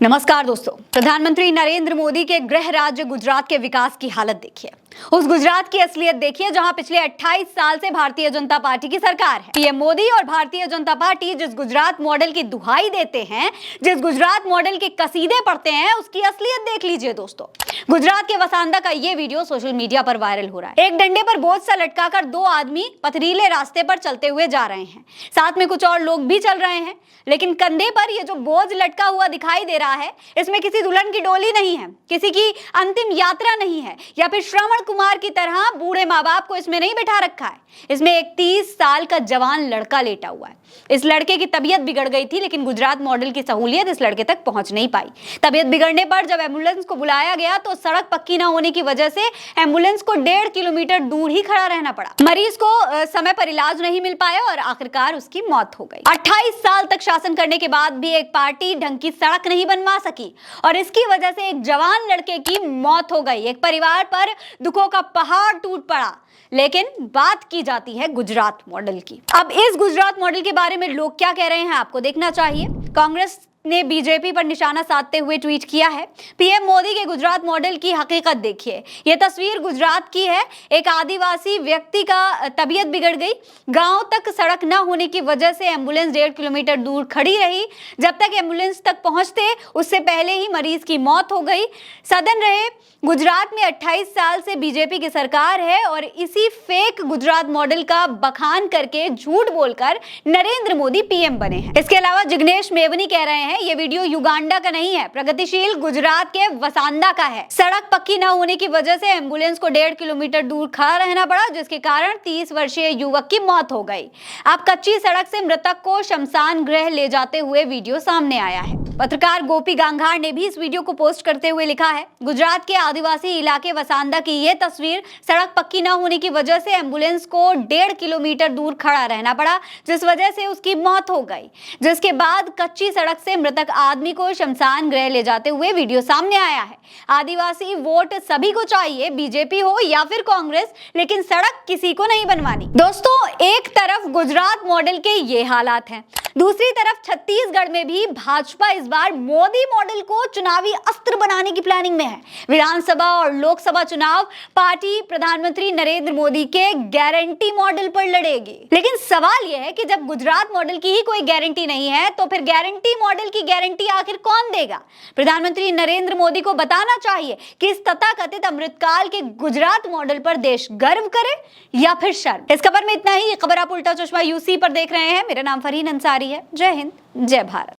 नमस्कार दोस्तों, प्रधानमंत्री नरेंद्र मोदी के गृह राज्य गुजरात के विकास की हालत देखिए। उस गुजरात की असलियत देखिए जहां पिछले 28 साल से भारतीय जनता पार्टी की सरकार है। पीएम मोदी और भारतीय जनता पार्टी जिस गुजरात मॉडल की दुहाई देते हैं, जिस गुजरात मॉडल के कसीदे पढ़ते हैं, उसकी असलियत देख लीजिए दोस्तों। गुजरात के वसांदा का ये वीडियो सोशल मीडिया पर वायरल हो रहा है। एक डंडे पर बोझ सा लटकाकर दो आदमी पथरीले रास्ते पर चलते हुए जा रहे हैं। साथ में कुछ और लोग भी चल रहे हैं, लेकिन कंधे पर ये जो बोझ लटका हुआ दिखाई दे रहा है, इसमें किसी दुल्हन की डोली नहीं है, किसी की अंतिम यात्रा नहीं है, या फिर श्रवण कुमार की तरह बूढ़े माँ बाप को इसमें नहीं बिठा रखा है। इसमें एक 30 साल का जवान लड़का लेटा हुआ है। इस लड़के की तबीयत बिगड़ गई थी, लेकिन गुजरात मॉडल की सहूलियत इस लड़के तक पहुंच नहीं पाई। तबीयत बिगड़ने पर जब एम्बुलेंस को बुलाया गया तो सड़क पक्की न होने की वजह से एम्बुलेंस को 1.5 किलोमीटर दूर ही खड़ा रहना पड़ा। मरीज को समय पर इलाज नहीं मिल पाया और आखिरकार उसकी मौत हो गई। 28 साल तक शासन करने के बाद भी एक पार्टी ढंग की सड़क नहीं बनवा सकी और इसकी वजह से एक जवान लड़के की मौत हो गई। एक परिवार पर दुखों का पहाड़ टूट पड़ा। लेकिन बात की जाती है गुजरात मॉडल की। अब इस गुजरात मॉडल के बारे में लोग क्या कह रहे हैं आपको देखना चाहिए। कांग्रेस ने बीजेपी पर निशाना साधते हुए ट्वीट किया है, पीएम मोदी के गुजरात मॉडल की हकीकत देखिए। यह तस्वीर गुजरात की है। एक आदिवासी व्यक्ति का तबीयत बिगड़ गई। गांव तक सड़क न होने की वजह से एम्बुलेंस 1.5 किलोमीटर दूर खड़ी रही। जब तक एम्बुलेंस तक पहुंचते उससे पहले ही मरीज की मौत हो गई। सदन रहे, गुजरात में 28 साल से बीजेपी की सरकार है और इसी फेक गुजरात मॉडल का बखान करके झूठ बोलकर नरेंद्र मोदी पीएम बने हैं। इसके अलावा जिग्नेश मेवनी कह रहे हैं ये वीडियो युगांडा का नहीं है, प्रगतिशील गुजरात के वसांदा का है। सड़क पक्की न होने की वजह से एम्बुलेंस को 1.5 किलोमीटर दूर खड़ा रहना पड़ा, जिसके कारण 30 वर्षीय युवक की मौत हो गई। अब कच्ची सड़क से मृतक को शमशान गृह ले जाते हुए वीडियो सामने आया है। पत्रकार गोपी गांघार ने भी इस वीडियो को पोस्ट करते हुए लिखा है, गुजरात के आदिवासी इलाके वसांदा की यह तस्वीर, सड़क पक्की न होने की वजह से एम्बुलेंस को 1.5 किलोमीटर दूर खड़ा रहना पड़ा, जिस वजह से उसकी मौत हो गई। जिसके बाद कच्ची सड़क से मृतक आदमी को शमशान गृह ले जाते हुए वीडियो सामने आया है। आदिवासी वोट सभी को चाहिए, बीजेपी हो या फिर कांग्रेस, लेकिन सड़क किसी को नहीं बनवानी। दोस्तों, एक तरफ गुजरात मॉडल के ये हालात हैं, दूसरी तरफ छत्तीसगढ़ में भी भाजपा इस बार मोदी मॉडल को चुनावी अस्त्र बनाने की प्लानिंग में है। विधानसभा और लोकसभा चुनाव पार्टी प्रधानमंत्री नरेंद्र मोदी के गारंटी मॉडल पर लड़ेगी। लेकिन सवाल यह है कि जब गुजरात मॉडल की ही कोई गारंटी नहीं है, तो फिर गारंटी मॉडल की गारंटी आखिर कौन देगा? प्रधानमंत्री नरेंद्र मोदी को बताना चाहिए कि इस तथाकथित अमृतकाल के गुजरात मॉडल पर देश गर्व करे या फिर शर्म। इस खबर में इतना ही। खबर आप उल्टा चश्मा यूसी पर देख रहे हैं। मेरा नाम फरहीन अंसारी है। जय हिंद, जय भारत।